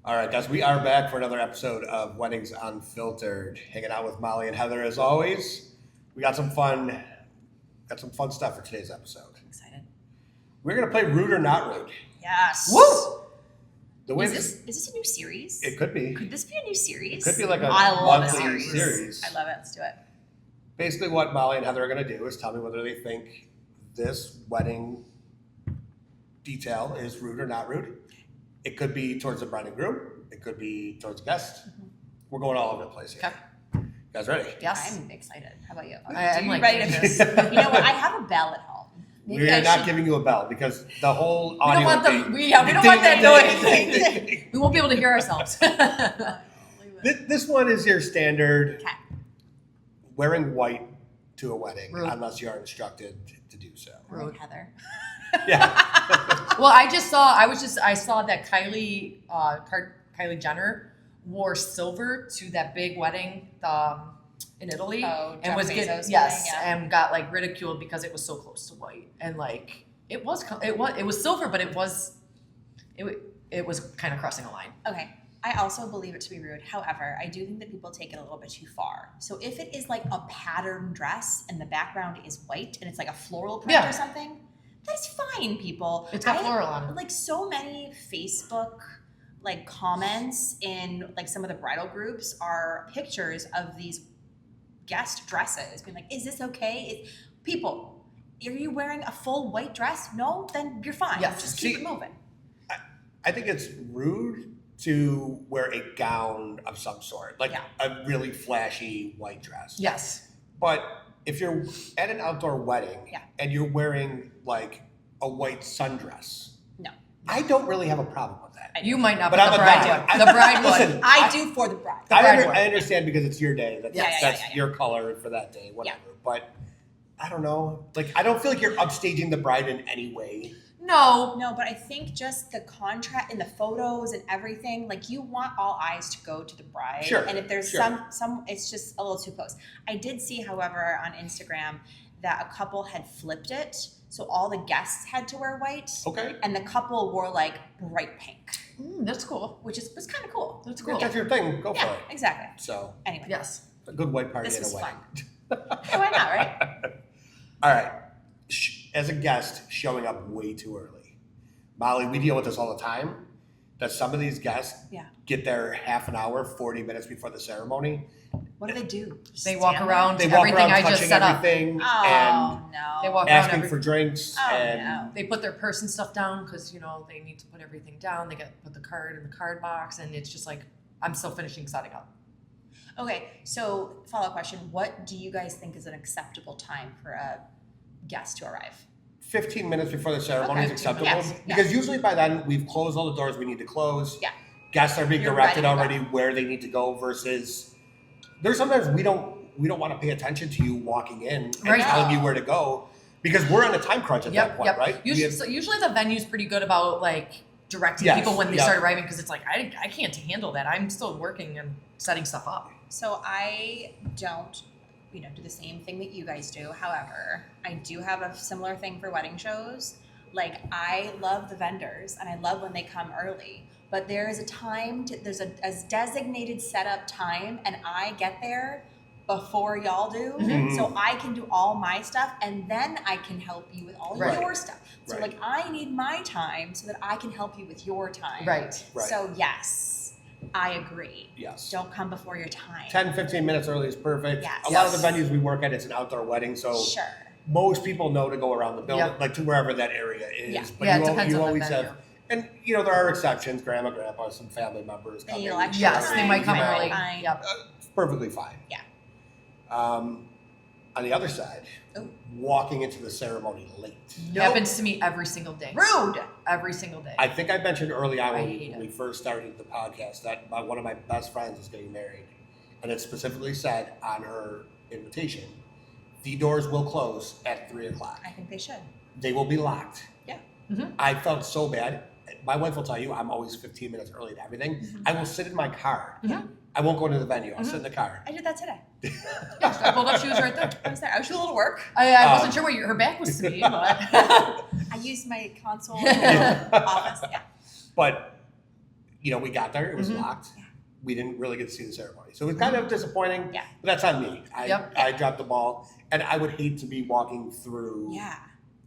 All right, guys, we are back for another episode of Weddings Unfiltered. Hanging out with Molly and Heather as always. We got some fun stuff for today's episode. I'm excited. We're gonna play Rude or Not Rude. Yes. Woo! The way Is this a new series? it could be. Could this be a new series? Could be like a I love a monthly series. I love it. Let's do it. Basically, what Molly and Heather are gonna do is tell me whether they think this wedding detail is rude or not rude. It could be towards the bride and groom. It could be towards the guest. Mm-hmm. We're going all over the place here. Okay. You guys ready? Yes. I'm excited. How about you? I'm you like ready to this. You know what? I have a bell at home. Maybe We're I not should- giving you a bell because the whole We audio don't want thing- them. We don't want that noise. We won't be able to hear ourselves. This one is your standard Okay. wearing white to a wedding Rude. unless you are instructed to do so. Rude, Heather. Yeah. Well, I saw that Kylie Jenner wore silver to that big wedding in Italy, Oh, and Jeff was Bezos getting yes, wedding, yeah. and got like ridiculed because it was so close to white, and like it was silver, but it was kind of crossing a line. Okay. I also believe it to be rude. However, I do think that people take it a little bit too far. So if it is like a patterned dress and the background is white and it's like a floral print Yeah. or something, that's fine, people. It's got floral on it. Like so many Facebook like comments in like some of the bridal groups are pictures of these guest dresses being like, is this okay? People, are you wearing a full white dress? No, then you're fine. Yes. Just keep See, it moving. I think it's rude to wear a gown of some sort, like Yeah. a really flashy white dress. Yes, But if you're at an outdoor wedding Yeah. and you're wearing like a white sundress, No. I don't really have a problem with that. you might not, But but I'm the a bride guy. would. The bride would. Listen, I do for the bride. The bride would. I understand because it's your day. That's, Yes. that's your color for that day, whatever. But I don't know. Like, I don't feel like you're upstaging the bride in any way. No, No, but I think just the contrast in the photos and everything, like you want all eyes to go to the bride. Sure, And if there's sure. some, it's just a little too close. I did see, however, on Instagram that a couple had flipped it, so all the guests had to wear white, Okay. and the couple wore like bright pink, that's cool. which was kind of cool. That's If cool. that's your thing, go for Yeah, it. exactly. So, Anyway, Yes. a good white party This at a was wedding. hey, why not, right? All right. As a guest showing up way too early. Molly, we deal with this all the time. That some of these guests Yeah. get there half an hour, 40 minutes before the ceremony. What do? Just They walk stand around They to walk everything around I touching just set up. everything there? Oh and no. They walk around asking every. for drinks. Oh and no. They put their purse and stuff down because they need to put everything down. They got to put the card in the card box, and it's just like I'm still finishing setting up. Okay, so follow-up question. What do you guys think is an acceptable time for a guest to arrive? 15 minutes before the ceremony is Okay. acceptable. Yes, Because usually by then we've closed all the doors we need to close. Yeah. Guests are being You're directed ready to already where they need to go versus there's sometimes we don't want to pay attention to you walking in and Right. telling you where to go because we're on a time crunch at that point, right? We have- Usually the venue's pretty good about like directing Yes, people when they yeah. start arriving because it's like I can't handle that. I'm still working and setting stuff up. So I don't, do the same thing that you guys do. However, I do have a similar thing for wedding shows. Like I love the vendors and I love when they come early, but there is a time there's a designated setup time and I get there before y'all do. Mhm. So I can do all my stuff and then I can help you with all Right. your stuff. So Right. like I need my time so that I can help you with your time. Right. Right. So yes, I agree. Yes. Don't come before your time. 10, 15 minutes early is perfect. Yes. A lot of the Yes. venues we work at, it's an outdoor wedding, so Sure. most people know to go around the building, Yep. like to wherever that area is. Yeah. But Yeah, you, it depends you on the always venue. have, and there are exceptions, grandma, grandpa, some family members And come you in. elect- Yes, they might come you know, early. Fine. Yep. It's perfectly fine. Yeah. On the other side, Oh. walking into the ceremony late. It happens to me every single day. Rude. Every single day. I think I mentioned early on I when hate it. we first started the podcast that one of my best friends is getting married. And it specifically said on her invitation, the doors will close at 3:00. I think they should. They will be locked. Yeah. Mhm. I felt so bad. My wife will tell you I'm always 15 minutes early to everything. Mhm. I will sit in my car. Mhm. I won't go into the venue. I'll Mhm. sit in the car. I did that today. Yes, I pulled up. She was right there. I was there. I was doing a little work. I wasn't sure what her back was to me, but I used my console office. Yeah. But you know, we got there, it was Mhm. locked. We didn't really get to see the ceremony. So it was kind of disappointing, Yeah. but that's on me. Yep. I dropped the ball, and I would hate to be walking through. Yeah.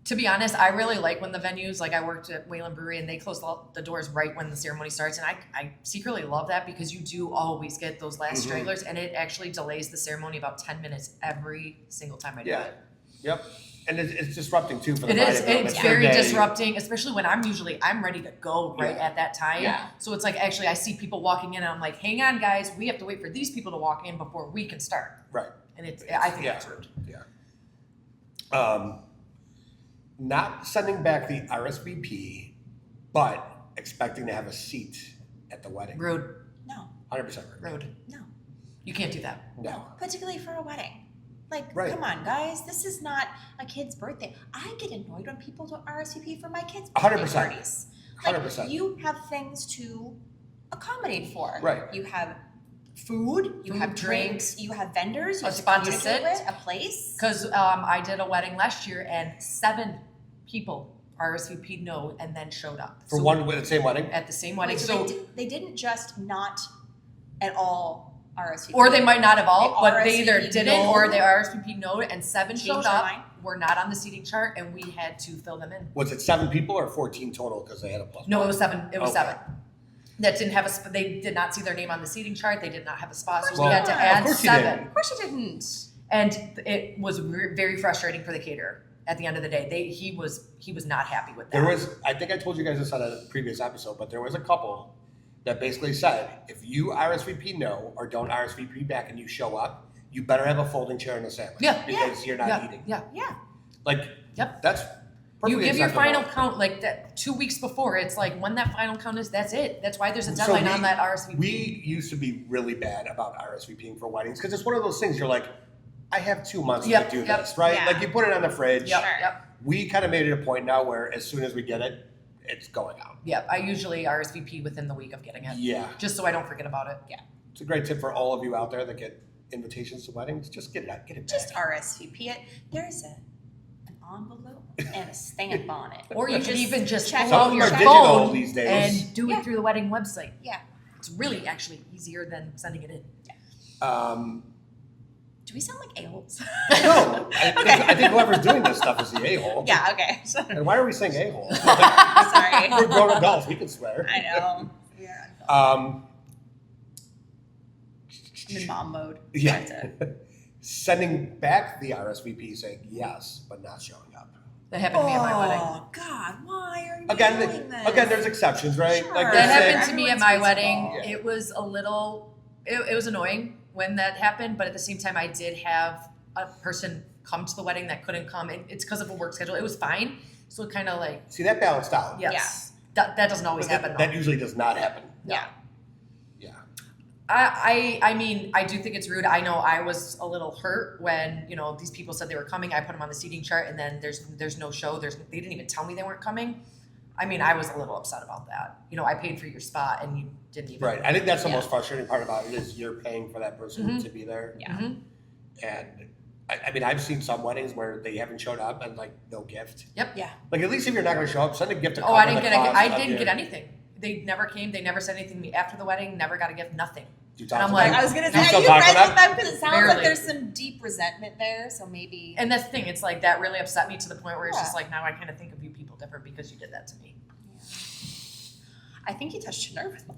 To be honest, I really like when the venues, like I worked at Wayland Brewery and they close the doors right when the ceremony starts. And I secretly love that because you do always get those last Mhm. stragglers and it actually delays the ceremony about 10 minutes every single time I do Yeah. it. Yep. And it's disrupting too for the It bride is. and groom. It's It's their very day. disrupting, especially when I'm ready to go right Yeah. at that time. Yeah. So it's like actually I see people walking in and I'm like, hang on guys, we have to wait for these people to walk in before we can start. Right. And I think Yeah. that's rude. Not sending back the RSVP, but expecting to have a seat at the wedding. Rude. No. 100% rude. Rude. No. You can't do that. No. Particularly for a wedding. Like, Right. come on, guys. This is not a kid's birthday. I get annoyed when people don't RSVP for my kids' birthday 100%. parties. Like, 100%. you have things to accommodate for. Right. You have food, you Food, have drinks, you have vendors, you a have spot to communicate sit. with, a place. Because I did a wedding last year and 7 people RSVP'd no and then showed up. For So one with the same wedding? at the same wedding. Wait, So they didn't just not at all RSVP. or they might not have all, They but they either RSVP'd didn't no. or they RSVP'd no and 7 Changed showed their up. mind. Were not on the seating chart and we had to fill them in. Was it 7 people or 14 total because they had a plus? No, it was 7. It was Okay. 7. That didn't have they did not see their name on the seating chart. They did not have a spot, so Well, we had to of add course you 7. didn't. Of course you didn't. And it was very frustrating for the caterer. At the end of the day, he was not happy with that. There was, I think I told you guys this on a previous episode, but there was a couple that basically said, if you RSVP no or don't RSVP back and you show up, you better have a folding chair and a sandwich. Yeah. Because you're not yeah, eating. yeah. Yeah. Like, Yep. that's You perfectly give your final acceptable. count like that 2 weeks before. It's like when that final count is, that's it. That's why there's a So deadline we- on that RSVP. We used to be really bad about RSVPing for weddings because it's one of those things you're like, I have 2 months Yep, to do yep. this, right? Yeah. Like you put it on the fridge. Yep, Sure. yep, We kind of made it a point now where as soon as we get it, it's going out. yep. I usually RSVP within the week of getting it, Yeah. just so I don't forget about it. It's a great tip for all of you out there that get invitations to weddings. Just get it out, get it back. Just RSVP it. There's an envelope and a stamp on it. Or you can even just check pull it. out Some your are digital phone these days. and do it Yeah. through the wedding website. Yeah. It's really actually easier than sending it in. Do we sound like a-holes? No, Okay. I think whoever's doing this stuff is the a-hole. Yeah, okay. And why are we saying a-hole? Sorry. We're grown adults, we can swear. I know. We are Um, I'm in mom mode. yeah. Trying to- Sending back the RSVP saying yes, but not showing up. That happened to me at my wedding. Oh, God, why are you Again, doing this? again, there's exceptions, right? Sure. Like That they happened say, to me at Everyone's my reasonable. wedding. Yeah. It was a little, it was annoying when that happened, but at the same time, I did have a person come to the wedding that couldn't come. And it's because of a work schedule. It was fine. So it kind of like, see that balanced out. yes, that doesn't always But happen. that though. usually does not happen. Yeah. Yeah. I mean, I do think it's rude. I know I was a little hurt when, you know, these people said they were coming. I put them on the seating chart and then there's no show. They didn't even tell me they weren't coming. I mean, I was a little upset about that. You know, I paid for your spot and you didn't even. Right. I think that's the Yeah. most frustrating part about it is you're paying for that person Mhm. to be there. Yeah. Mhm. And I mean, I've seen some weddings where they haven't showed up and like no gift. Yeah. Like at least if you're not going to show up, send a gift to Oh, I cover didn't the get cost I of didn't your- get anything. They never came. They never said anything to me after the wedding. Never got a gift. Nothing. Do you talk And I'm to like, them? I was gonna You say, still are you talk to friends them? with them? Because it sounds Barely. like there's some deep resentment there. So maybe. And that's the thing. It's like that really upset me to the point where it's Yeah. just like now I kind of think of you people different because you did that to me. I think you touched a nerve with me.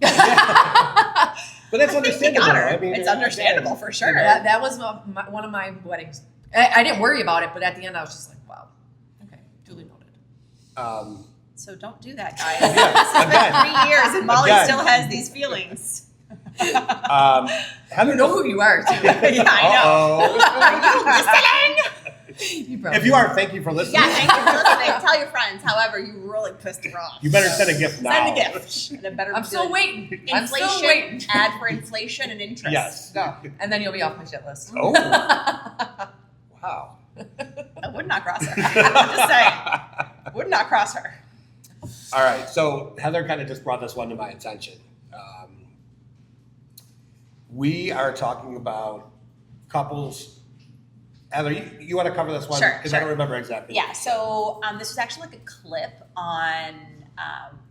But that's I think we understandable. got her. I mean, It's understandable for sure. That was one of my weddings. I didn't worry about it, but at the end I was just like, wow. Okay, duly noted. So don't do that, guys. Yeah, This has again. been 3 years, and Molly Again. still has these feelings. Heather, You know who you are too. Yeah, I know. Uh-oh. You probably If you are, thank you for listening. Yeah, thank you for listening. Tell your friends. However, you really pissed her off. You better send a gift now. Send a gift. And it better I'm be still good. waiting. I'm still Inflation, waiting. add for inflation and interest. Yes. Go. And then you'll be off my shit list. Oh. Wow. I would not cross her. I'm just saying. Would not cross her. All right. So Heather kind of just brought this one to my attention. We are talking about couples. Heather, you want to cover this one? Sure, Because I sure. don't remember exactly. Yeah, so this was actually like a clip on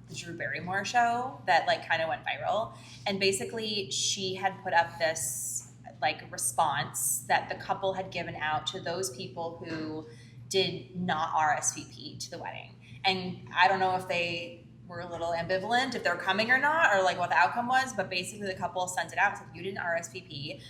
the the Drew Barrymore show that like kind of went viral. And basically she had put up this like response that the couple had given out to those people who did not RSVP to the wedding. And I don't know if they were a little ambivalent if they're coming or not, or like what the outcome was, but basically the couple sent it out and said, you didn't RSVP.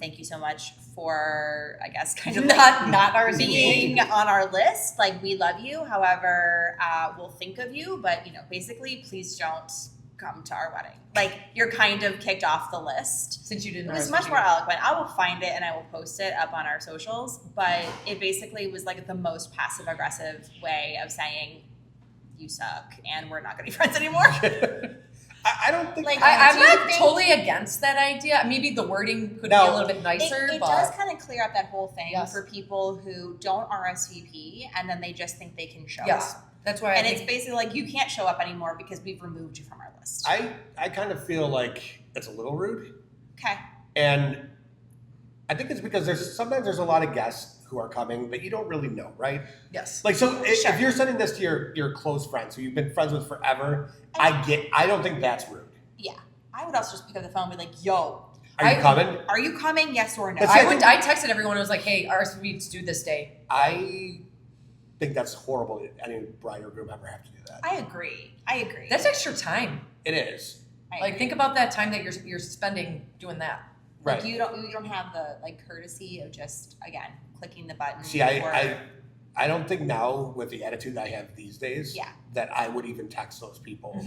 Thank you so much for, I guess, kind of not RSVP. being on our list. Like, we love you. However, we'll think of you, but basically, please don't come to our wedding. Like, you're kind of kicked off the list. Since you didn't It was RSVP. much more eloquent. I will find it and I will post it up on our socials, but it basically was like the most passive aggressive way of saying you suck and we're not going to be friends anymore. I don't think. Like, I'm do you not think- totally against that idea. Maybe the wording could No. be a little bit nicer, It but does kind of clear up that whole thing Yes. for people who don't RSVP and then they just think they can show yes, up. that's why. And I it's think, basically like you can't show up anymore because we've removed you from our list. I kind of feel like it's a little rude, Okay. and I think it's because sometimes there's a lot of guests who are coming that you don't really know, right? yes, Like, so Sure. if you're sending this to your close friends who you've been friends with forever, I don't think that's rude. Yeah. I would also just pick up the phone and be like, yo, Are you coming? are you coming? Yes or no? But see, I texted everyone. I was like, hey, RSVP to do this day. I think that's horrible that any bride or groom ever have to do that. I agree. That's extra time. It is. I Like, agree. think about that time that you're spending doing that. Right. Like you don't have the like courtesy of just again clicking the button. See, I don't think now with the attitude I have these days Yeah. that I would even text those people,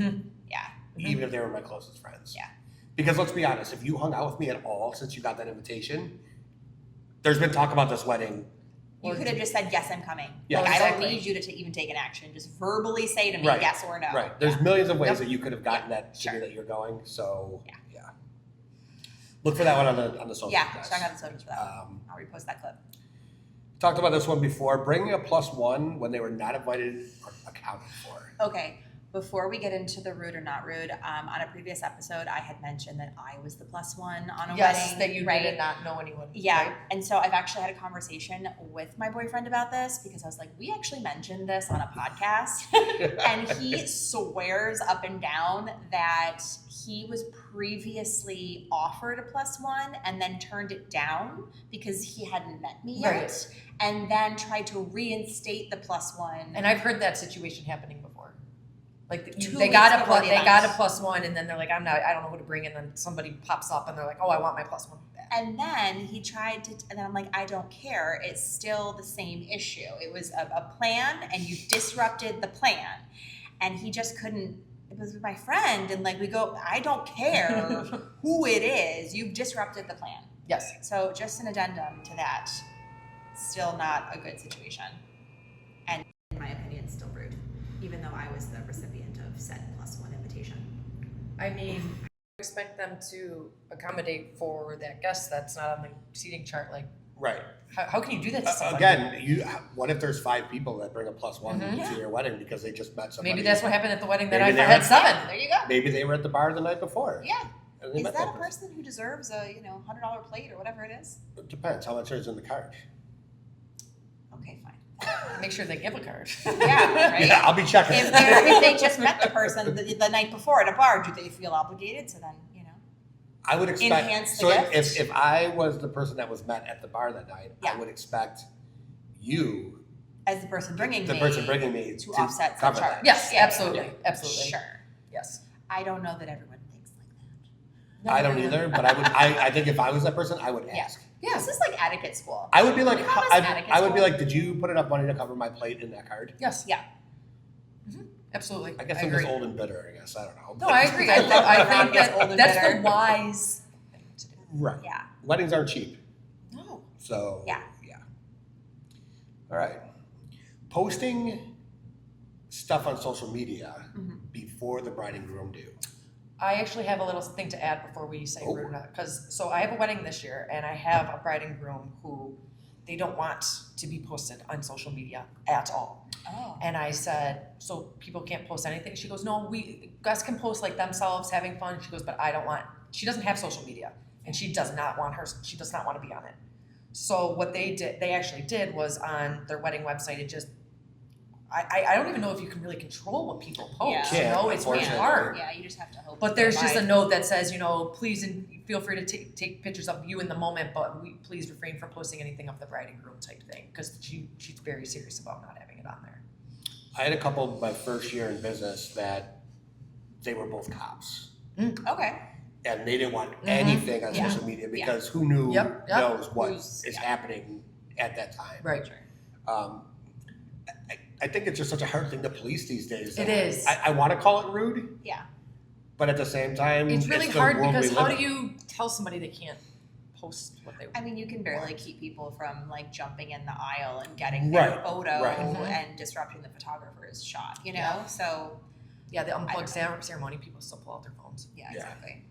Yeah. even if they were my closest friends. Yeah. Because let's be honest, if you hung out with me at all since you got that invitation, there's been talk about this wedding. You could have just said yes, I'm coming. Yeah. Like I don't Exactly. need you to even take an action. Just verbally say to me Right. yes or no. Right. There's Yeah. millions of ways Yep. that you could have gotten that to Sure. me that you're going. So Yeah. Look for that one on the social. Yeah, guys. check out the socials for that. I'll repost that clip. Talked about this one before. Bringing a +1 when they were not invited or accounted for. Okay, before we get into the rude or not rude, on a previous episode, I had mentioned that I was the +1 on a Yes, wedding. that you right? did not know anyone. Yeah, right? and so I've actually had a conversation with my boyfriend about this because I was like, we actually mentioned this on a podcast, and he swears up and down that he was previously offered a +1 and then turned it down because he hadn't met me yet, Right. and then tried to reinstate the +1. And I've heard that situation happening before. Like 2 they got weeks a before plus, the they got a event. +1, and then they're like, I don't know who to bring, and then somebody pops up, and they're like, oh, I want my +1 back. And then he tried to, and then I'm like, I don't care. It's still the same issue. It was a plan, and you disrupted the plan. And he just couldn't, it was with my friend, and like we go, I don't care who it is. You've disrupted the plan. Yes. So just an addendum to that. Still not a good situation. And in my opinion, still rude. Even though I was the recipient of said +1 invitation. I mean, I expect them to accommodate for that guest that's not on the seating chart. Like, Right. how can you do that to somebody? Again, what if there's 5 people that bring a +1 Mhm. to your wedding because they just met somebody? Maybe that's what happened at the wedding that Maybe I they had were- 7. There you go. Maybe they were at the bar the night before. Yeah. and they Is met that a person. person who deserves a $100 plate or whatever it is? It depends how much is in the card. Okay, fine. Make sure they give a card. Yeah, right? Yeah, I'll be checking. If they just met the person the night before at a bar, do they feel obligated to then, I would expect. Enhance the So gift? if I was the person that was met at the bar that night, Yeah. I would expect you, as the person bringing the me, person bringing me, to offset the cover charge? that. Yes, Yeah. absolutely, Yeah. absolutely. Sure. Yes. I don't know that everyone thinks like that. I don't either, but I would. I think if I was that person, I would Yeah. ask. Yeah. This is like etiquette school. I would be like, You have this etiquette I would be school? like, did you put enough money to cover my plate in that card? Yes. Yeah. Absolutely. I guess I I'm agree. just old and bitter. I guess I don't know. No, I agree. I think Ron gets old and that's bitter. the wise thing to do. Right. Yeah. Weddings aren't cheap, No. so Yeah. All right. Posting stuff on social media Mhm. before the bride and groom do. I actually have a little thing to add before we say Oh. rude or not. Because so I have a wedding this year, and I have a bride and groom who they don't want to be posted on social media at all. Oh. And I said, so people can't post anything? She goes, no, guests can post like themselves having fun. She goes, but I don't want. She doesn't have social media, and she does not want to be on it. So what they actually did was on their wedding website, it just I don't even know if you can really control what people post. Yeah. You know, it's really Unfortunately. hard. Yeah, you just have to hope. But that there's they just a buy. note that says, please and feel free to take pictures of you in the moment, but please refrain from posting anything of the bride and groom type thing, because she's very serious about not having it on there. I had a couple my first year in business that they were both cops. Okay. And they didn't want Mhm. anything on Yeah. social media because who knew Yep. knows what Who's- is yeah. happening at that time. Right. I think it's just such a hard thing to police these days. It is. I want to call it rude, Yeah. but at the same time, It's really the hard world we because how live do in. you tell somebody they can't post what they I mean, you can barely keep people from like jumping in the aisle and getting their Right, photo right. Mhm. and disrupting the photographer's shot, you know? Yeah. So, Yeah, the I unplugged don't ceremony, people still pull out their phones. yeah, Yeah. exactly.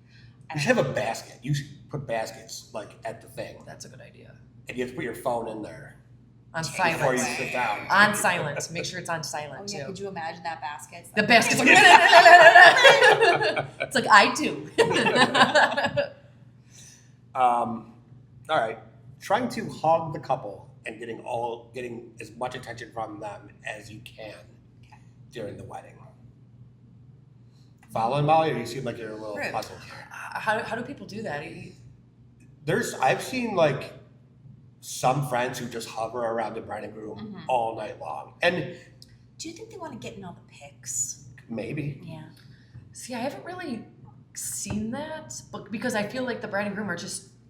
You should have a basket. You should put baskets like at the thing, That's a good idea. and you have to put your phone in there On Take before silent. you away. sit down. On silent. Make sure it's on Oh, silent yeah. too. Could you imagine that basket? The basket's like, it's like, I do. All right, trying to hog the couple and getting as much attention from them as you can Okay. during the wedding. Following Molly, or you seem like you're a little Rude. puzzled here. How do people do that? I've seen like some friends who just hover around the bride and groom Mhm. all night long, and Do you think they want to get in all the pics? maybe Yeah. See, I haven't really seen that, but because I feel like the bride and groom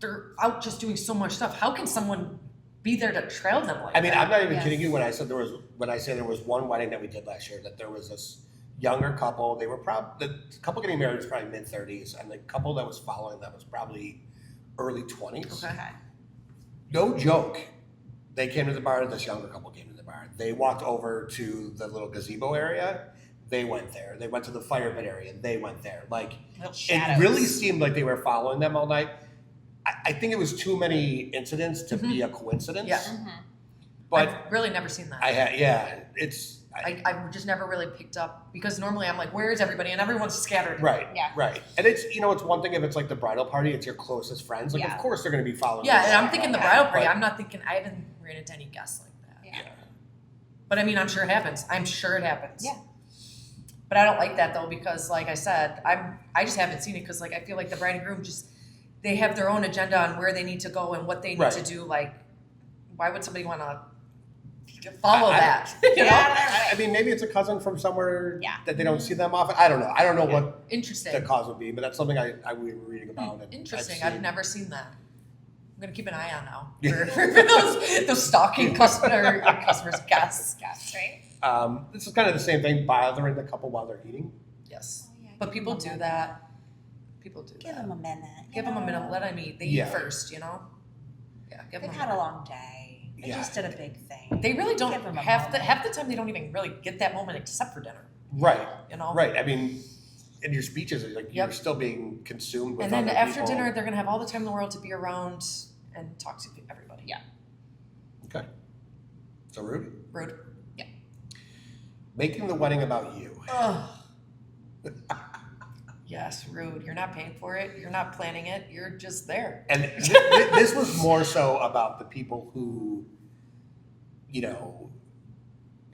they're out just doing so much stuff. How can someone be there to trail them like I mean, that? I'm not even Yes. kidding you when I say there was one wedding that we did last year that there was this younger couple. They were the couple getting married was probably mid-30s, and the couple that was following them was probably early 20s. Okay. No joke. They came to the bar. This younger couple came to the bar. They walked over to the little gazebo area. They went there. They went to the fire pit area. They went there. Like Little it shadows. really seemed like they were following them all night. I think it was too many incidents to be a coincidence. Yeah. Mhm. But I've really never seen that. I had, yeah, it's I've just never really picked up, because normally I'm like, where is everybody? And everyone's scattered. right, Yeah. right. And it's it's one thing if it's like the bridal party, it's your closest friends. Like Yeah. of course they're going to be following. Yeah, you. and I'm thinking the Yeah. bridal party. But- I'm not thinking, I haven't ran into any guests like that. Yeah. But I mean, I'm sure it happens. I'm sure it happens. Yeah. But I don't like that though, because like I said, I just haven't seen it, because like I feel like the bride and groom they have their own agenda on where they need to go and what they need Right. to do. Like, why would somebody want to follow I- that? You know? I mean, maybe it's a cousin from somewhere Yeah. that they don't see them often. I don't know. I don't know what Interesting. the cause would be, but that's something we were reading about. And Interesting. I've I've never seen that. I'm gonna keep an eye on now Yeah. for those stalking customers, guests. Yes, right? This is kind of the same thing, bothering the couple while they're eating. Yes, Oh, yeah, but give people them a do minute. that. People do Give that. them a minute. Give them a minute. Let them eat. They Yeah. eat first, you know. Yeah, give They've them. had a long day. They Yeah. just did a big thing. They really don't Give them a half the moment. time. They don't even really get that moment except for dinner. Right, You know. right. I mean, in your speeches, like Yep. you're still being consumed with And then other after people. dinner, they're gonna have all the time in the world to be around and talk to everybody. Yeah. Okay. So rude. Rude. Making the wedding about you. Ugh. Yes, rude. You're not paying for it. You're not planning it. You're just there. And this was more so about the people who,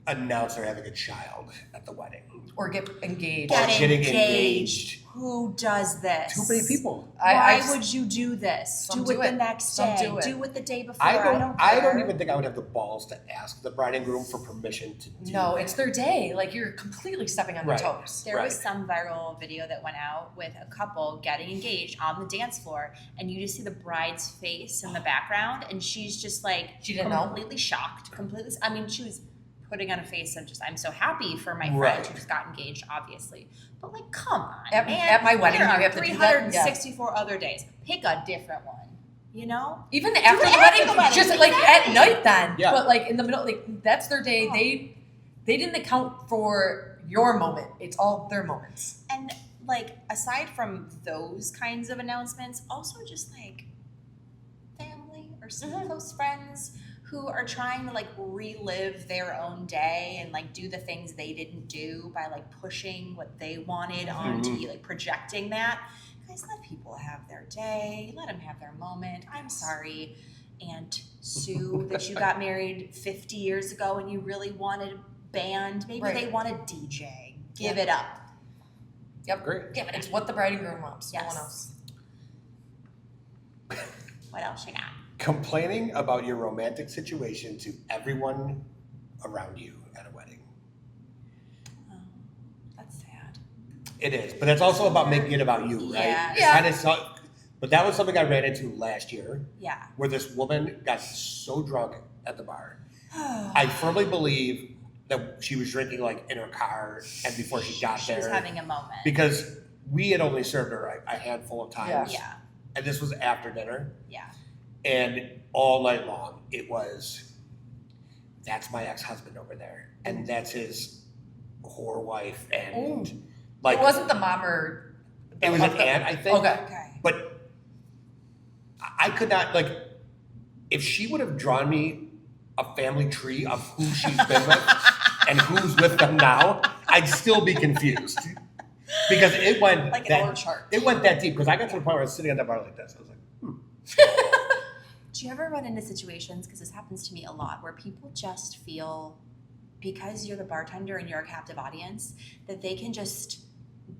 announce they're having a child at the wedding. Or get engaged. Or Get getting engaged. Who does this? Too many people. Why would you do this? Some Do it do the it. next Some day. do it. Do it the day before. I don't care. even think I would have the balls to ask the bride and groom for permission to do No, that. it's their day. Like, you're completely stepping on Right. their toes. There was Right. some viral video that went out with a couple getting engaged on the dance floor, and you just see the bride's face in the background, and she's just like She didn't know? completely shocked. Completely. I mean, she was putting on a face of just, I'm so happy for my friend Right. who just got engaged, obviously. But like, come on, At- man. at my wedding, there you are have to do that? 364 other days. Pick a different one. You know? Even it after the after wedding, the wedding, just like at exactly. night then. Yeah. But like in the middle, like that's their day. Oh. They didn't account for your moment. It's all their moments. And like, aside from those kinds of announcements, also just like family or some close friends who are trying to like relive their own day and like do the things they didn't do by like pushing what they wanted onto you, like projecting that. Guys, let people have their day, let them have their moment. I'm sorry, Aunt Sue, that you got married 50 years ago and you really wanted band. Maybe Right. they want a DJ. Give Yeah. it up. Yep. Great. Give it It's up. what the bride and groom wants. No Yes. one else. What else you got? Complaining about your romantic situation to everyone around you at a wedding. Oh, that's sad. It is, but it's also about making it about you, right? Yeah. It's Yeah. kinda but that was something I ran into last year, Yeah. where this woman got so drunk at the bar. I firmly believe that she was drinking like in her car and before she got She there, was having a moment. because we had only served her a handful of times, Yeah. and this was after dinner, Yeah. and all night long it was, that's my ex-husband over there, and that's his whore wife, and like it wasn't the mom or it was an aunt, I think. Okay. Okay. But I could not, like, if she would have drawn me a family tree of who she's been with and who's with them now, I'd still be confused. Because it went Like an that, org chart. it went that deep. Because I got to the point where I was sitting at that bar like this. I was like, Do you ever run into situations, because this happens to me a lot, where people just feel, because you're the bartender and you're a captive audience, that they can just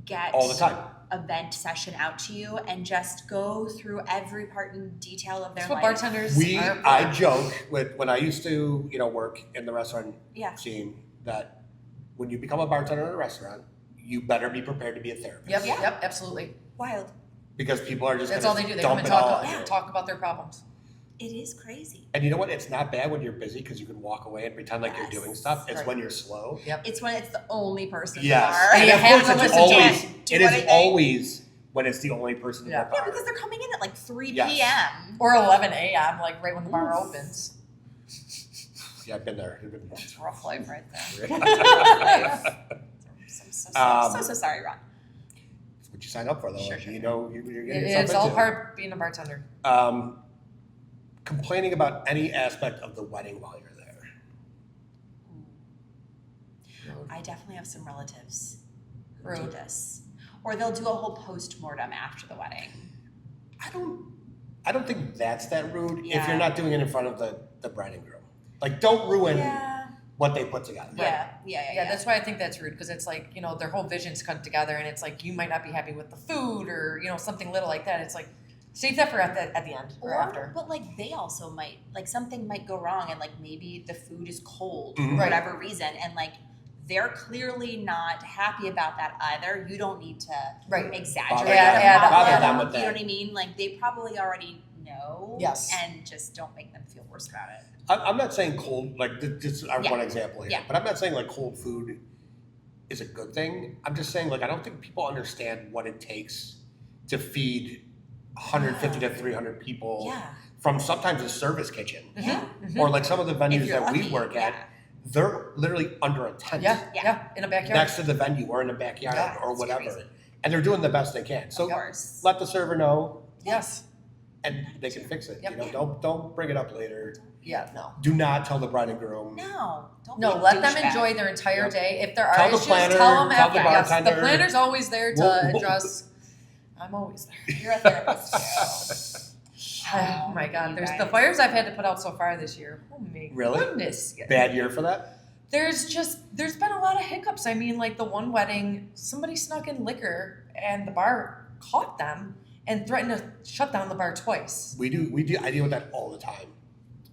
get all the time. a vent session out to you and just go through every part and detail of their That's what life? bartenders are. I joke with when I used to, work in the restaurant Yeah. scene, that when you become a bartender in a restaurant, you better be prepared to be a therapist. Yep. Yeah. Yep. Absolutely. Wild. Because people are just That's gonna all they do. They come dump and it all talk, on you. talk about their problems. It is crazy. And you know what? It's not bad when you're busy because you can walk away and pretend like Yes. you're doing stuff. It's Right. when you're slow. It's when it's the only person Yes. you are. And you of have course to it's listen to always, it. Do it is anything. always when it's the only person Yeah. in the Yeah, bar. because they're coming in at like 3 Yes. p.m. Or 11 a.m. like right when the bar Oof. opens. Yeah, I've been there. That's rough life right there. So sorry, Ron. That's what you sign up for, though. Sure, Like, sure. you know, you're getting It's yourself all into. part being a bartender. Complaining about any aspect of the wedding while you're there. I definitely have some relatives who do Rude. this. Or they'll do a whole post-mortem after the wedding. I don't think that's that rude if Yeah. you're not doing it in front of the bride and groom. Like, don't ruin Yeah. what they put together. Yeah, that's why I think that's rude because it's like, their whole vision's cut together and it's like you might not be happy with the food or, something little like that. It's like, save that for at the end or after. But like they also might, like something might go wrong and like maybe the food is cold Mhm. for Right. whatever reason and like they're clearly not happy about that either. You don't need to Right. exaggerate Bother the them- bother problem. them with You that. know what I mean? Like they probably already know. Yes. And just don't make them feel worse about it. I'm not saying cold, like, just our Yeah. one example here, Yeah. but I'm not saying like cold food is a good thing. I'm just saying, like, I don't think people understand what it takes to feed 150 to 300 people Yeah. from sometimes a service kitchen. Yeah. Mhm. Or like some of the If venues you're that we lucky, work at, yeah. they're literally under a tent Yeah, in a backyard. next to the venue or in the backyard Yeah, or it's whatever. crazy. And they're doing the best they can. So Of course. let the server know Yes. and they can fix it. Yep. You know, don't bring it up later. Yeah, no. Do not tell the bride and groom. No. Don't No, be a let them douchebag. enjoy their entire Yep. day. If there are Tell the issues, planner, tell them tell the after. Yes, the bartender. planner's always there to We'll- address. I'm always there. You're a therapist too. Oh my God, You there's guys. the fires I've had to put out so far this year. Oh my Really? goodness. Bad year for that? There's been a lot of hiccups. I mean, like the one wedding, somebody snuck in liquor and the bar caught them and threatened to shut down the bar twice. We do. I deal with that all the time.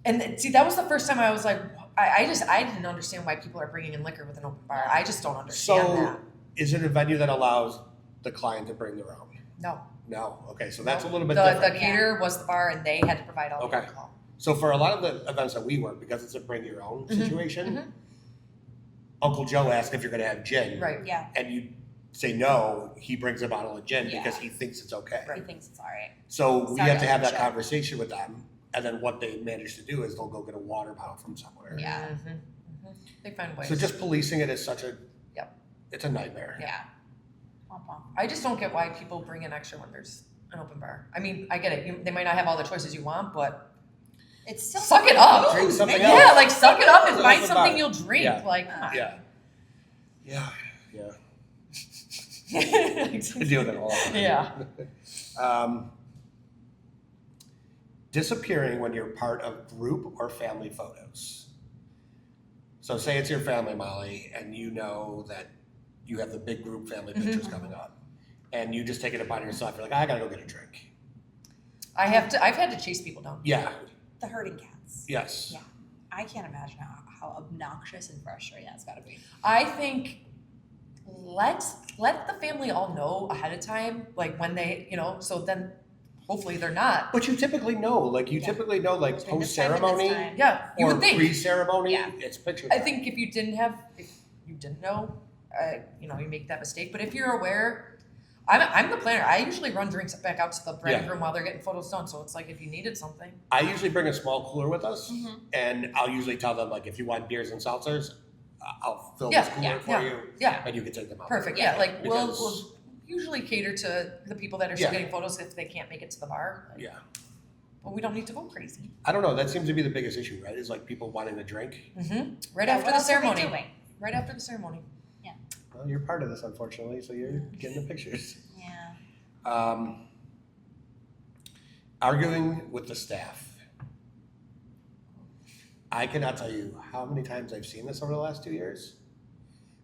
And see, that was the first time I was like, I didn't understand why people are bringing in liquor with an open bar. I just don't understand So, that. is it a venue that allows the client to bring their own? No. No. Okay, so that's a little bit The different. caterer was the bar and they had to provide all the Okay. alcohol. So for a lot of the events that we work, because it's a bring your own Mhm, situation, mhm. Uncle Joe asks if you're going to have gin, Right. Yeah. and you say no, he brings a bottle of gin Yeah. because he thinks it's okay. He thinks it's all right. So we Sorry, have to have that Uncle Joe. conversation with them, and then what they manage to do is they'll go get a water bottle from somewhere. Yeah. Mhm, mhm. They find ways. So just policing it is such a, Yep. it's a nightmare. Yeah. Womp womp. I just don't get why people bring in extra when there's an open bar. I mean, I get it. They might not have all the choices you want, but It's still Suck it up. Drink something Maybe- else. yeah, like suck it up and It's find open something bar. you'll drink. Yeah. Like, come on. Yeah. Yeah. Yeah. Yeah. I deal with it all the time. Yeah. Disappearing when you're part of group or family photos. So say it's your family, Molly, and you know that you have the big group family pictures coming up, and you just take it upon yourself. You're like, I gotta go get a drink. I've had to chase people down. Yeah. The herding cats. Yes. Yeah. I can't imagine how obnoxious and frustrating that's got to be. I think let the family all know ahead of time, like when they, so then hopefully they're not. But you typically know, like Between post this time and this ceremony time. Yeah, you or would think. pre-ceremony, Yeah. it's picture I time. think if you didn't know, you make that mistake. But if you're aware, I'm the planner. I usually run drinks back out to the bride and groom while they're getting photos done. So it's like if you needed something. I usually bring a small cooler with us, Mhm. and I'll usually tell them, like, if you want beers and seltzers, I'll fill Yeah, this cooler yeah, for yeah, you, yeah. and you can take them out. Perfect. Yeah, Yeah, like we'll because- usually cater to the people that are still Yeah. getting photos if they can't make it to the bar. Like, Yeah. But we don't need to go crazy. I don't know. That seems to be the biggest issue, right? Is like people wanting to drink. Right Yeah, after what the else are we ceremony. doing? Right after the ceremony. Well, you're part of this, unfortunately, so you're getting the pictures. Yeah. Arguing with the staff. I cannot tell you how many times I've seen this over the last 2 years.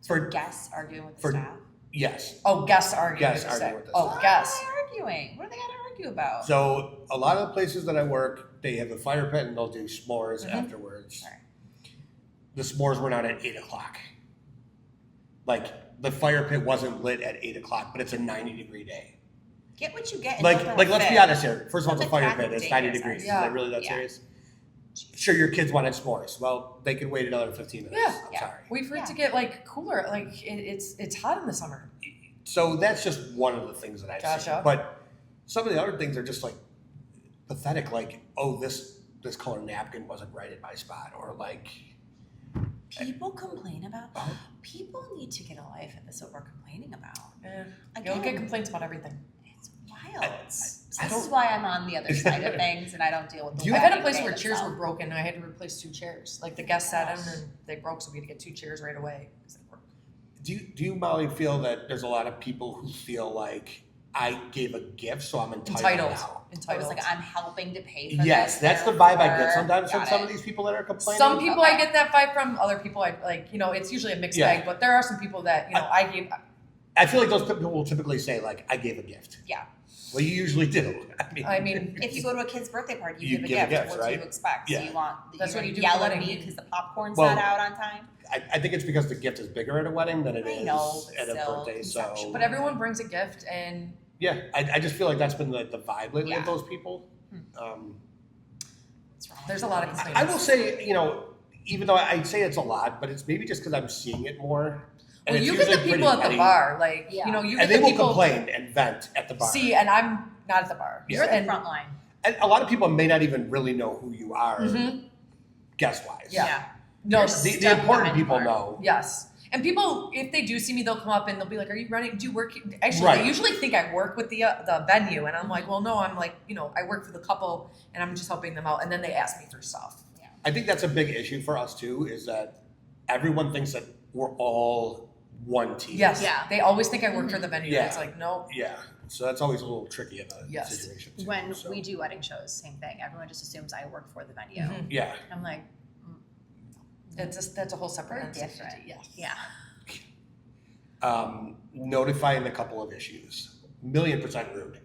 For Guests arguing with the for- staff. yes. Oh, guests arguing Guests with the arguing staff. with the Oh, staff. guests. Why are they arguing? What are they got to argue about? So a lot of the places that I work, they have a fire pit and they'll do s'mores Mhm. afterwards. Right. The s'mores were not at 8:00. Like the fire pit wasn't lit at 8:00, but it's a 90-degree day. Get what you get. And Like don't let's be fit. honest here. First of all, it's a Something fire crack pit. It's of 90 daycare degrees. Yeah. Is that really that Yeah. serious? Sure, your kids wanted s'mores. Well, they could wait another 15 minutes. Yeah. I'm Yeah. sorry. Wait for Yeah. it to get like cooler. Like it's hot in the summer. So that's just one of the things that I've seen. Gotcha. But some of the other things are just like pathetic. Like, oh, this color napkin wasn't right in my spot, or like, People complain about. Oh. People need to get a life, and this is what we're complaining about. You'll get Again, complaints about everything. it's wild. I This don't- is why I'm on the other side of things, and I don't deal with the. Do you- I've had a wedding place day where chairs itself. were broken and I had to replace 2 chairs. Like the guests sat in and they broke, so we had to get 2 chairs right away. 'Cause they broke. do you, Molly, feel that there's a lot of people who feel like I gave a gift, so I'm entitled Entitled. now? I was Entitled. like, I'm helping to pay for Yes, this. that's the vibe I get therefore- sometimes from Got some it. of these people that are complaining. Some people Okay. I get that vibe from, other people I like, it's usually a mixed Yeah. bag, but there are some people that, I gave, I feel like those people will typically say like, I gave a gift. Yeah. Well, you usually do. I mean, If you go to a kid's birthday party, You you, give give a a gift. gift, What do right? you expect? Yeah. So you want That's you're what you gonna do at yell a at me wedding. because the popcorn's Well, not out on time. I think it's because the gift is bigger at a wedding than it I is know, but at a still, birthday. So conceptual. but everyone brings a gift and yeah, I just feel like that's been the vibe lately Yeah. of those people. What's wrong there's with a lot of you? complaints. I will say, even though I'd say it's a lot, but it's maybe just because I'm seeing it more. And well, it's you get the usually people pretty at the petty. bar, like, Yeah. you get And they the will people. complain and vent at the bar. See, and I'm not at the bar. Yeah. You're the and, front line. And a lot of people may not even really know who you are, Mhm. guest wise. Yeah. No, You're The Step important behind the people bar. know. yes. And people, if they do see me, they'll come up and they'll be like, "Are you running? Do you work?" Actually, Right. they usually think I work with the venue, and I'm like, "Well, no, I'm like, I work for the couple, and I'm just helping them out." And then they ask me for stuff. I think that's a big issue for us too, is that everyone thinks that we're all one team. Yes. Yeah. They always think I work for the venue. Yeah. And it's like, no. Yeah. So that's always a little tricky in a Yes. situation too. When so. we do wedding shows, same thing. Everyone just assumes I work for the venue. Mhm. Yeah. I'm like, That's a whole separate we're entity. different. Yes. Yeah. Notifying a couple of issues. 1,000,000% rude.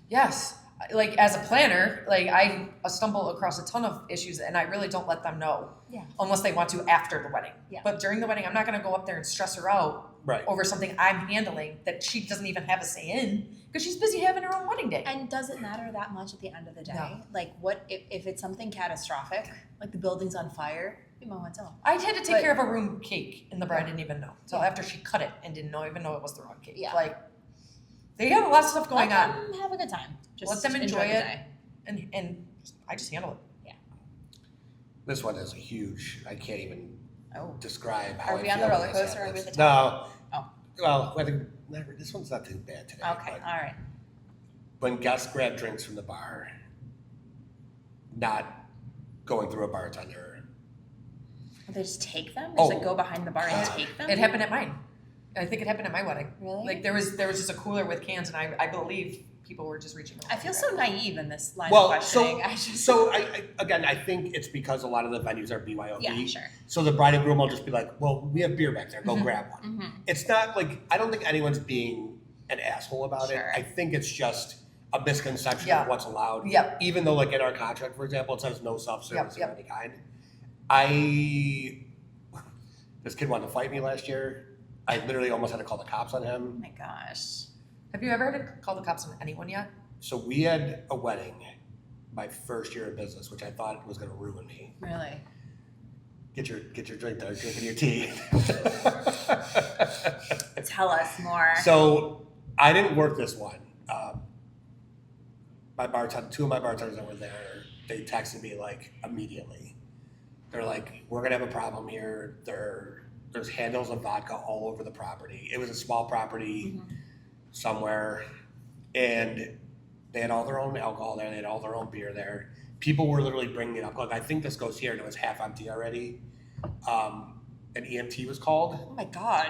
Yes. Like as a planner, like I stumble across a ton of issues, and I really don't let them know. Yeah. Unless they want to after the wedding. Yeah. But during the wedding, I'm not going to go up there and stress her out Right. over something I'm handling that she doesn't even have a say in because she's busy having her own wedding day. And does it matter that much at the end of the day? No. Like, what if it's something catastrophic, like the building's on fire? You might want to tell. I had to take But- care of a room cake, and the bride didn't even know. So Yeah. after she cut it and didn't even know it was the wrong cake. Yeah. Like they have a lot of stuff going Let on, them have a good time. Just Let them enjoy the it. day. and I just handle it. This one is huge. I can't even Oh. describe how Are I we on feel the when roller this coaster or are we happens. at the No. Oh. Well, I think this one's not too bad today. Okay. but All right. when guests grab drinks from the bar, not going through a bartender. They just take them. They Oh. just like go behind the bar and God. take them. It happened at mine. I think it happened at my wedding. Really? Like there was just a cooler with cans, and I believe people were just reaching out. I feel so naive in this line Well, of questioning. again, I think it's because a lot of the venues are BYOB. Yeah, sure. So the bride and groom will just be like, well, we have beer back there, go Mhm. grab one. Mm-hmm. It's not like, I don't think anyone's being an asshole about Sure. it. I think it's just a misconception Yeah. of what's allowed. Yep. Even though like in our contract, for example, it says no self-service Yep, of any kind. This kid wanted to fight me last year. I literally almost had to call the cops on Oh him. my gosh. Have you ever had to call the cops on anyone yet? So we had a wedding my first year of business, which I thought was going to ruin me. Really? Get your drink there, drinking your tea. Tell us more. So I didn't work this one. Two of my bartenders that were there, they texted me like immediately. They're like, "We're gonna have a problem here. There's handles of vodka all over the property. It was a small property Mhm. somewhere, and they had all their own alcohol there. They had all their own beer there. People were literally bringing it up. Like, I think this goes here, and it was half empty already. An EMT was called Oh my god.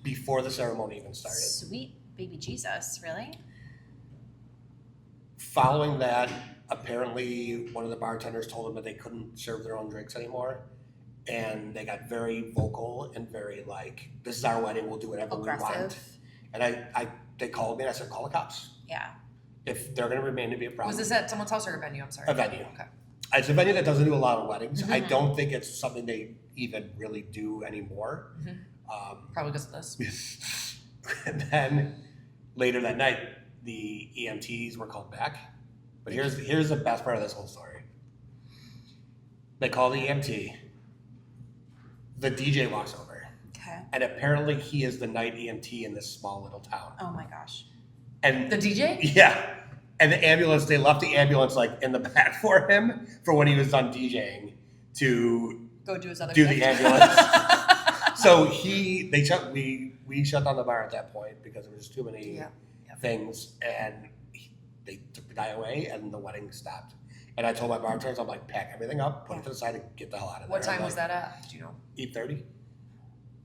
before the ceremony even started. Sweet baby Jesus, really? Following that, apparently one of the bartenders told them that they couldn't serve their own drinks anymore. And they got very vocal and very like, this is our wedding, we'll do whatever we want. Aggressive. And they called me and I said, call the cops. Yeah. If they're gonna remain to be a problem. Was this at someone's house or a venue? I'm sorry. A venue. Okay. It's a venue that doesn't do a lot of weddings. I Mhm. don't think it's something they even really do anymore. Mhm. Probably because of this. And then later that night, the EMTs were called back. But here's the best part of this whole story. They call the EMT. The DJ walks over, Okay. and apparently he is the night EMT in this small little town. Oh my gosh. And The DJ? yeah, and the ambulance. They left the ambulance like in the back for him for when he was done DJing to Go do his other do the shift. ambulance. So we shut down the bar at that point because there was just too many Yeah. things, and they took the guy away, and the wedding stopped. And I told my bartenders, I'm like, pack everything up, put it to the side, and get the hell out of there. What time was that at? Do you know? 8:30.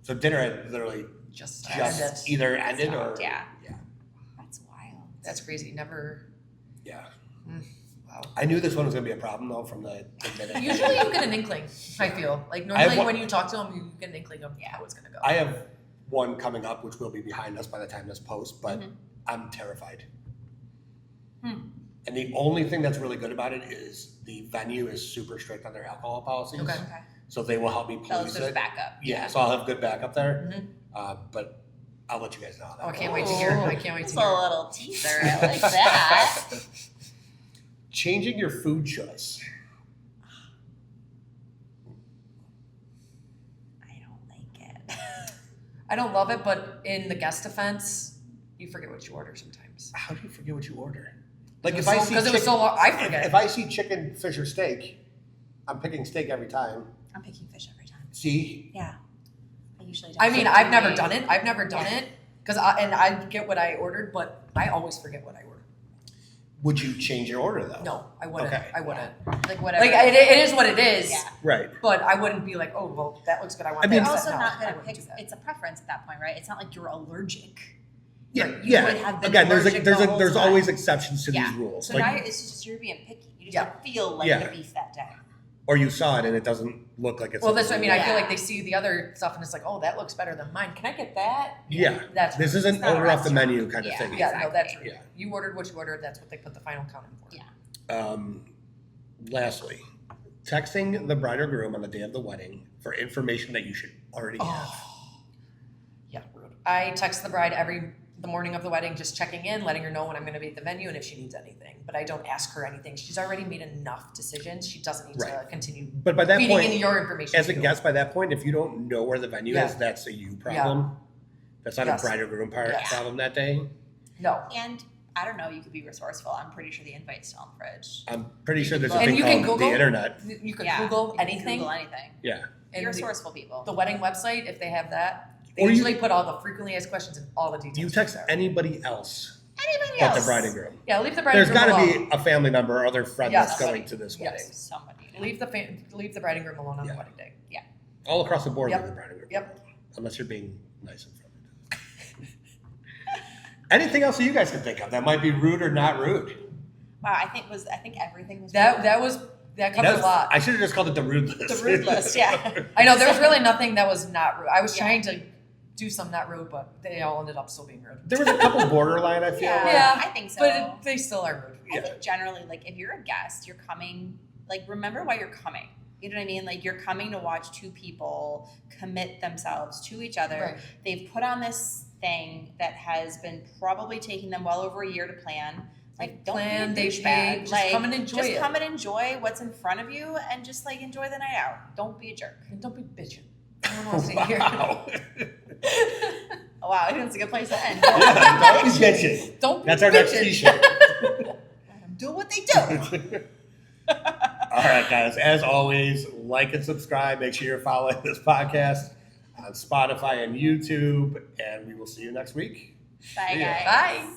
So dinner had literally Just just ended. either ended or Stopped, yeah. yeah, That's wild. That's crazy. Never. yeah. Wow. I knew this one was gonna be a problem though from the minute. Usually you get an inkling. I feel like I have normally one- when you talk to them, you get an inkling of how it's gonna go. I have one coming up, which will be behind us by the time this posts, but Mhm. I'm terrified. Hmm. And the only thing that's really good about it is the venue is super strict on their alcohol policies. Okay. Okay. So they will help me That police was just it. backup. Yeah, so I'll have good backup there. Mhm. But I'll let you guys know. how that Oh, I can't goes. wait to hear. I can't wait It's to a hear. little teaser. I like that. Changing your food choice. I don't like it. I don't love it, but in the guest defense, you forget what you order sometimes. How do you forget what you order? Like if It was I so- see 'cause it was chicken- so long, I forget. If I see chicken, fish, or steak, I'm picking steak every time. I'm picking fish every time. See, Yeah. I usually don't. I mean, So I've do never we. done it. I've never done it because I get what I ordered, but I always forget what I ordered. would you change your order though? No, I wouldn't. Okay. I wouldn't. Like whatever. Like it is what it is. Yeah. Right. But I wouldn't be like, oh well, that looks good. I want. I that mean- You're instead. also No, not I gonna wouldn't pick. do that. It's a preference at that point, right? It's not like you're allergic. Yeah. You Yeah. would have been Again, there's allergic the whole there's time. always exceptions to Yeah. these rules. So Like, now it's just you're being picky. You just Yeah. don't feel like Yeah. the beef that day. or you saw it and it doesn't look like it's. Well, that's what I mean. I feel Yeah. like they see the other stuff and it's like, oh, that looks better than mine. Can I get that? Yeah. That's This It's isn't not a order off the restaurant. menu kind of Yeah. thing. yeah. No, that's Exactly. right. You ordered what you ordered. That's what they put the final count in for. Yeah. Lastly, texting the bride or groom on the day of the wedding for information that you should already have. Oh. Yeah, rude. I text the bride the morning of the wedding, just checking in, letting her know when I'm going to be at the venue and if she needs anything. But I don't ask her anything. She's already made enough decisions. She doesn't need to Right. continue But by that feeding point, in your information. as a to you. guest, by that point, if you don't know where the venue Yeah. is, that's a you problem. That's not Yes. a bride or groom Yes. problem that day. No. And I don't know. You could be resourceful. I'm pretty sure the invite's still on the fridge. I'm pretty sure there's a And thing you can called Google- the internet. You could Yeah. Google You can anything. Google anything. Yeah. And You're the- resourceful people. The wedding website, if they have that, they Or you- usually put all the frequently asked questions and all the details. You right text there. anybody else Anybody but else? the bride and groom. Yeah, leave the bride There's and groom got to alone. be a family member or other friend Yes. that's going to this Yes. wedding. Somebody. Leave the bride and groom alone on Yeah. the wedding day. All across the board Yep. with the bride and groom. Yep. Unless you're being nice and friendly. Anything else that you guys can think of that might be rude or not rude? Wow, I think everything was That rude. that covered a lot. I should have just called it the rude list. The rude list, yeah. I know there was really nothing that was not rude. I was Yeah. trying to do some not rude, but they all ended up still being rude. There was a couple borderline, I feel Yeah, like. Yeah, I think so. But they still are rude. I think generally, like, if you're a guest, you're coming, like, remember why you're coming. You know what I mean? Like, you're coming to watch two people commit themselves to each other. Right. They've put on this thing that has been probably taking them well over a year to plan. Like, don't Plan, be a they douchebag. paid, just Like, come and enjoy just it. come and enjoy what's in front of you and just, like, enjoy the night out. Don't be a jerk. And don't be bitching. I don't want to sit here. Wow. Oh, wow, I think it's a good place to end. Yeah, don't be bitching. Don't be That's our next bitching. t-shirt. Do what they do. All right, guys. As always, like and subscribe. Make sure you're following this podcast on Spotify and YouTube, and we will see you next week. Bye, See ya. guys. Bye.